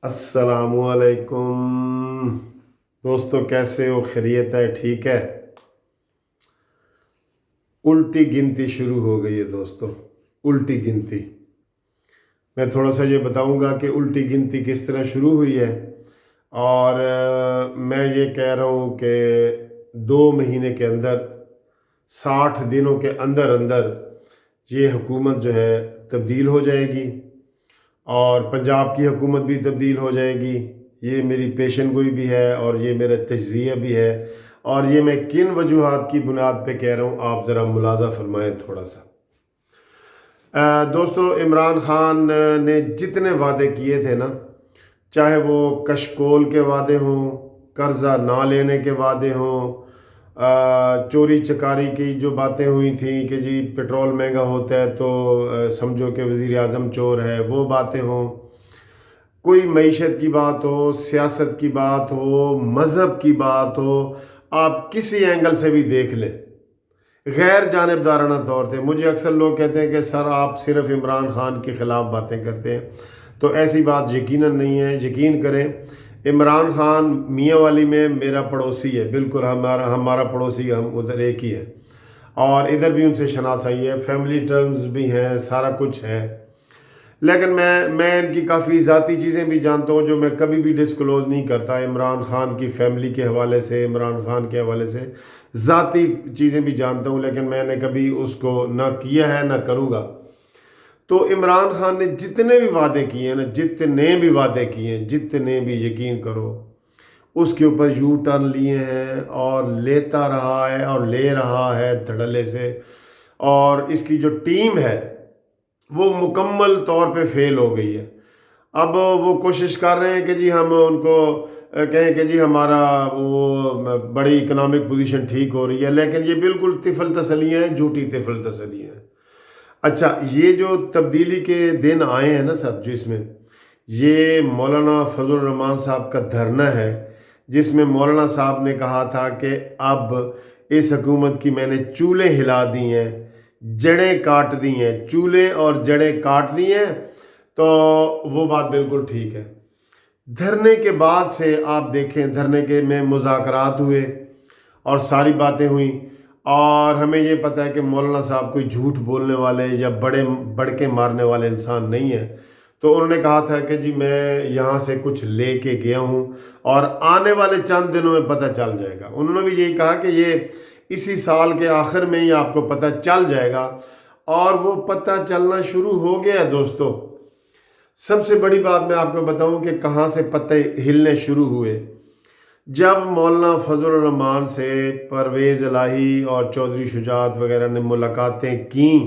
अस्सलामुअलैकुम दोस्तों, कैसे हो? खैरियत है? ठीक है। उल्टी गिनती शुरू हो गई है दोस्तों। उल्टी गिनती मैं थोड़ा सा ये बताऊंगा कि उल्टी गिनती किस तरह शुरू हुई है। और मैं ये कह रहा हूँ कि 2 महीने के अंदर, 60 दिनों के अंदर अंदर ये हुकूमत जो है तब्दील हो जाएगी और पंजाब की हुकूमत भी तब्दील हो जाएगी। ये मेरी पेशन गोई भी है और ये मेरा तज्ज़िया भी है। और ये मैं किन वजूहात की बुनियाद पे कह रहा हूँ, आप ज़रा मुलाजा फरमाएं थोड़ा सा। दोस्तों, इमरान खान ने जितने वादे किए थे ना, चाहे वो कशकोल के वादे हों, कर्जा ना लेने के वादे हों, चोरी चकारी की जो बातें हुई थी कि जी पेट्रोल महंगा होता है तो समझो कि वज़ीर आज़म चोर है, वो बातें हों, कोई मईशत की बात हो, सियासत की बात हो, मज़हब की बात हो, आप किसी एंगल से भी देख लें, गैर जानिबदाराना तौर पे मुझे अक्सर लोग कहते हैं कि सर आप सिर्फ इमरान खान के ख़िलाफ़ बातें करते हैं। तो ऐसी बात यकीनन नहीं है। यकीन करें, इमरान खान मियाँ वाली में मेरा पड़ोसी है, बिल्कुल हमारा हमारा पड़ोसी, हम उधर एक ही है और इधर भी उनसे शनासाई है, फैमिली टर्म्स भी हैं, सारा कुछ है। लेकिन मैं इनकी काफ़ी ज़ाती चीज़ें भी जानता हूँ जो मैं कभी भी डिस्क्लोज़ नहीं करता। इमरान खान की फैमिली के हवाले से, इमरान खान के हवाले से ज़ाती चीज़ें भी जानता हूँ, लेकिन मैंने कभी उसको ना किया है ना करूँगा। तो इमरान खान ने जितने भी वादे किए हैं ना, जितने भी वादे किए हैं, जितने भी, यकीन करो, उसके ऊपर यू टर्न लिए हैं और लेता रहा है और ले रहा है धड़ल्ले से। और इसकी जो टीम है वो मुकम्मल तौर पे फेल हो गई है। अब वो कोशिश कर रहे हैं कि जी हम उनको कहें कि जी हमारा वो बड़ी इकोनॉमिक पोजीशन ठीक हो रही है, लेकिन ये बिल्कुल तिफल तसलियाँ हैं, झूठी तिफल तसलियाँ हैं। अच्छा, ये जो तब्दीली के दिन आए हैं ना सर, जिसमें ये मौलाना फजल रहमान साहब का धरना है, जिसमें मौलाना साहब ने कहा था कि अब इस हुकूमत की मैंने चूल्हे हिला दी हैं, जड़ें काट दी हैं, चूल्हे और जड़ें काट दी हैं। तो वो बात बिल्कुल ठीक है। धरने के बाद से आप देखें, धरने के में मुज़ाकरात हुए और सारी बातें हुई और हमें ये पता है कि मौलाना साहब कोई झूठ बोलने वाले या बड़े बड़के मारने वाले इंसान नहीं है। तो उन्होंने कहा था कि जी मैं यहाँ से कुछ लेके गया हूँ और आने वाले चंद दिनों में पता चल जाएगा। उन्होंने भी यही कहा कि ये इसी साल के आखिर में ही आपको पता चल जाएगा, और वो पता चलना शुरू हो गया है दोस्तों। सबसे बड़ी बात मैं आपको बताऊं कि कहाँ से पत्ते हिलने शुरू हुए। जब मौलाना फजल रहमान से परवेज़ इलाही और चौधरी शुजात वगैरह ने मुलाकातें की,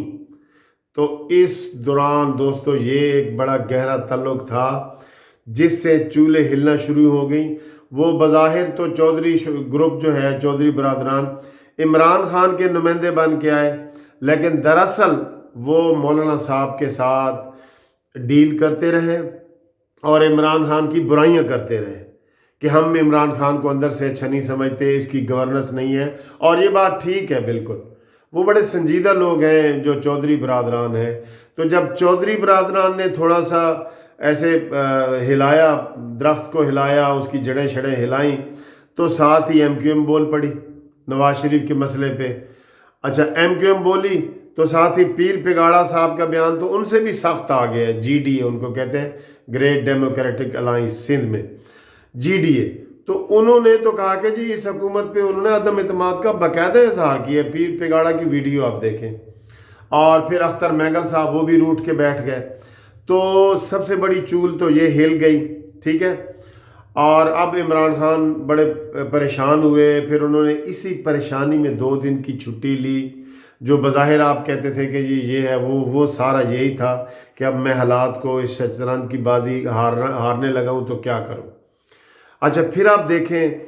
तो इस दौरान दोस्तों ये एक बड़ा गहरा ताल्लुक था जिससे चूल्हे हिलना शुरू हो गई। वो बज़ाहिर तो चौधरी ग्रुप जो है, चौधरी बरदरान, इमरान खान के नुमाइंदे बन के आए, लेकिन दरअसल वो मौलाना साहब के साथ डील करते रहे और इमरान खान की बुराइयां करते रहे कि हम इमरान खान को अंदर से अच्छा नहीं समझते, इसकी गवर्नेंस नहीं है। और ये बात ठीक है, बिल्कुल वो बड़े संजीदा लोग हैं जो चौधरी बरादरान हैं। तो जब चौधरी बरादरान ने थोड़ा सा ऐसे हिलाया, दरख्त को हिलाया, उसकी जड़ें शड़ें हिलाई, तो साथ ही MQM बोल पड़ी नवाज शरीफ के मसले पे। अच्छा, MQM बोली तो साथ ही पीर पिगाड़ा साहब का बयान तो उनसे भी सख्त आ गया है। GDA उनको कहते हैं, ग्रेट डेमोक्रेटिक अलायंस सिंध में, GDA। तो उन्होंने तो कहा कि जी इस हुकूमत पे उन्होंने अदम एतमाद का बाकायदा इजहार किया। पीर पिगाड़ा की वीडियो आप देखें। और फिर अख्तर महंगल साहब वो भी रूठ के बैठ गए। तो सबसे बड़ी चूल तो ये हिल गई, ठीक है। और अब इमरान खान बड़े परेशान हुए। फिर उन्होंने इसी परेशानी में 2 दिन की छुट्टी ली। जो बज़ाहिर आप कहते थे कि जी ये है, वो सारा यही था कि अब मैं हालात को, इस शतरंज की बाजी हारने लगा हूँ तो क्या करूँ। अच्छा, फिर आप देखें,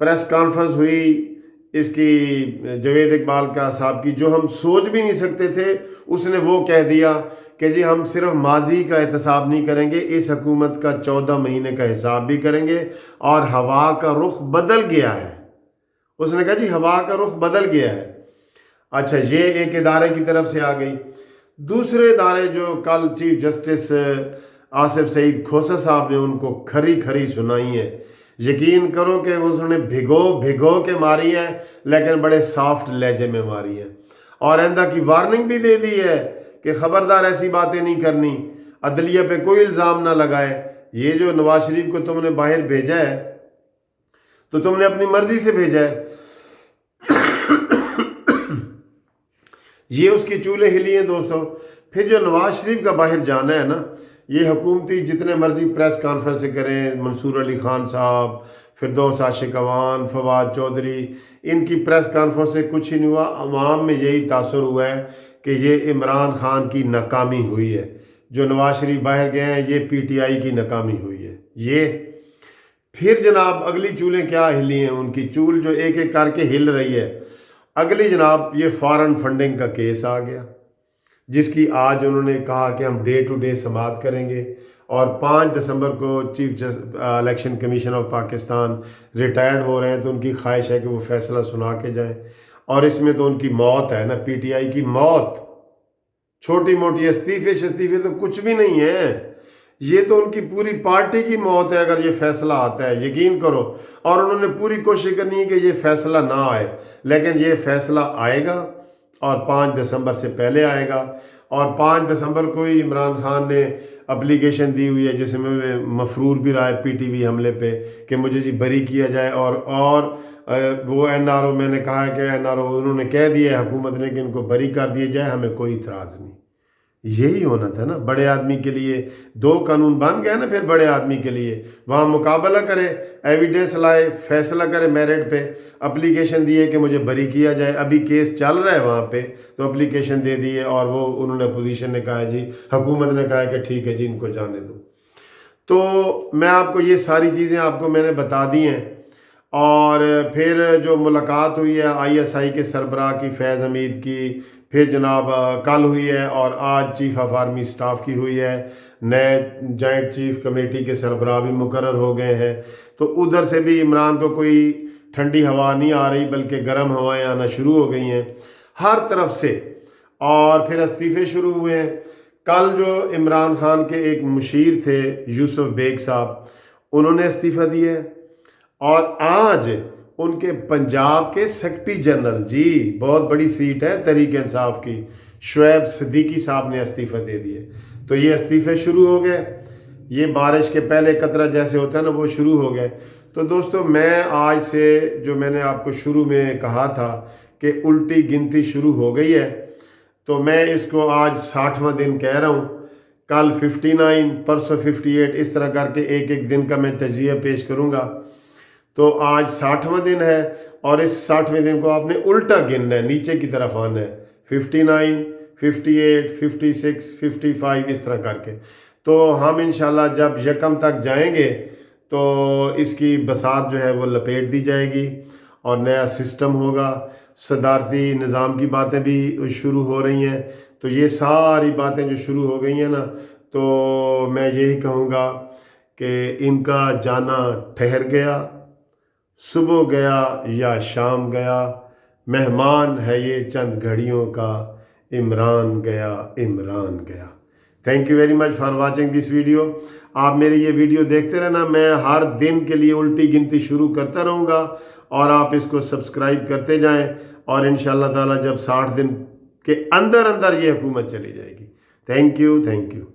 प्रेस कॉन्फ्रेंस हुई इसकी जावेद इकबाल का साहब की, जो हम सोच भी नहीं सकते थे। उसने वो कह दिया कि जी हम सिर्फ माजी का एहतसाब नहीं करेंगे, इस हुकूमत का 14 महीने का हिसाब भी करेंगे। और हवा का रुख बदल गया है। उसने कहा जी हवा का रुख बदल गया है। अच्छा, ये एक इदारे की तरफ से आ गई। दूसरे इदारे जो कल चीफ जस्टिस आसिफ सईद खोसा साहब ने उनको खरी खरी सुनाई है। यकीन करो कि उन्होंने भिगो भिगो के मारी है, लेकिन बड़े सॉफ्ट लहजे में मारी है। और आइंदा की वार्निंग भी दे दी है कि खबरदार ऐसी बातें नहीं करनी, अदलिया पे कोई इल्ज़ाम ना लगाए। ये जो नवाज शरीफ को तुमने बाहर भेजा है तो तुमने अपनी मर्जी से भेजा है। ये उसकी चूल्हे हिली हैं दोस्तों। फिर जो नवाज शरीफ का बाहर जाना है ना, ये हुकूमती जितने मर्जी प्रेस कॉन्फ्रेंस करें, मंसूर अली खान साहब, फिरदौस आशिक अवान, फवाद चौधरी, इनकी प्रेस कॉन्फ्रेंस से कुछ ही नहीं हुआ। अवाम में यही तासुर हुआ है कि ये इमरान खान की नाकामी हुई है। जो नवाज शरीफ बाहर गए हैं, ये पीटीआई की नाकामी हुई है। ये फिर जनाब अगली चूलें क्या हिली हैं, उनकी चूल जो एक एक करके हिल रही है। अगली जनाब ये फॉरेन फंडिंग का केस आ गया, जिसकी आज उन्होंने कहा कि हम डे टू डे समाअत करेंगे, और 5 दिसंबर को chief election commission of Pakistan retired हो रहे हैं, तो उनकी ख्वाहिश है कि वो फैसला सुना के जाएं। और इसमें तो उनकी मौत है ना, पीटीआई की मौत। छोटी मोटी इस्तीफे तो कुछ भी नहीं है, ये तो उनकी पूरी पार्टी की मौत है अगर ये फैसला आता है, यकीन करो। और उन्होंने पूरी कोशिश करनी है कि ये फैसला ना आए, लेकिन ये फैसला आएगा और 5 दिसंबर से पहले आएगा। और 5 दिसंबर को ही इमरान खान ने एप्लीकेशन दी हुई है, जिसमें मफरूर भी रहा है पीटीवी हमले पे कि मुझे जी बरी किया जाए। और वो एनआरओ, मैंने कहा है कि एनआरओ उन्होंने कह दिया है हुकूमत ने कि इनको बरी कर दिया जाए, हमें कोई इतराज़ नहीं। यही होना था ना, बड़े आदमी के लिए 2 कानून बन गए ना। फिर बड़े आदमी के लिए वहाँ मुकाबला करे, एविडेंस लाए, फैसला करे, मेरिट पे एप्लीकेशन दिए कि मुझे बरी किया जाए। अभी केस चल रहा है वहाँ पे, तो एप्लीकेशन दे दिए, और वो उन्होंने अपोजिशन ने कहा जी, हुकूमत ने कहा कि ठीक है जी, इनको जाने दो। तो मैं आपको ये सारी चीज़ें आपको मैंने बता दी हैं। और फिर जो मुलाकात हुई है ISI के सरबराह की, फैज़ हमीद की, फिर जनाब कल हुई है, और आज चीफ ऑफ आर्मी स्टाफ की हुई है। नए जॉइंट चीफ कमेटी के सरबराह भी मुकर्रर हो गए हैं। तो उधर से भी इमरान को कोई ठंडी हवा नहीं आ रही, बल्कि गर्म हवाएं आना शुरू हो गई हैं हर तरफ से। और फिर इस्तीफे शुरू हुए हैं। कल जो इमरान खान के एक मुशीर थे यूसुफ बेग साहब, उन्होंने इस्तीफ़ा दिया है। और आज उनके पंजाब के सेक्रेटरी जनरल, जी बहुत बड़ी सीट है तहरीक इंसाफ की, शुएब सिद्दीकी साहब ने इस्तीफ़ा दे दिए। तो ये इस्तीफ़े शुरू हो गए, ये बारिश के पहले कतरा जैसे होता है ना, वो शुरू हो गए। तो दोस्तों, मैं आज से जो मैंने आपको शुरू में कहा था कि उल्टी गिनती शुरू हो गई है, तो मैं इसको आज 60वां दिन कह रहा हूँ। कल 59, परसों 58, इस तरह करके एक एक दिन का मैं तजिया पेश करूँगा। तो आज 60वां दिन है, और इस 60वें दिन को आपने उल्टा गिनना है, नीचे की तरफ आना है, 59, 58, 56, 55, इस तरह करके। तो हम इंशाल्लाह जब यकम तक जाएंगे तो इसकी बसात जो है वो लपेट दी जाएगी, और नया सिस्टम होगा। सदारती निज़ाम की बातें भी शुरू हो रही हैं। तो ये सारी बातें जो शुरू हो गई हैं ना, तो मैं यही कहूँगा कि इनका जाना ठहर गया, सुबह गया या शाम गया, मेहमान है ये चंद घड़ियों का, इमरान गया, इमरान गया। Thank you very much for watching this video. आप मेरी ये वीडियो देखते रहना, मैं हर दिन के लिए उल्टी गिनती शुरू करता रहूँगा, और आप इसको सब्सक्राइब करते जाएं, और इंशाअल्लाह ताला जब 60 दिन के अंदर अंदर ये हुकूमत चली जाएगी। Thank you, thank you.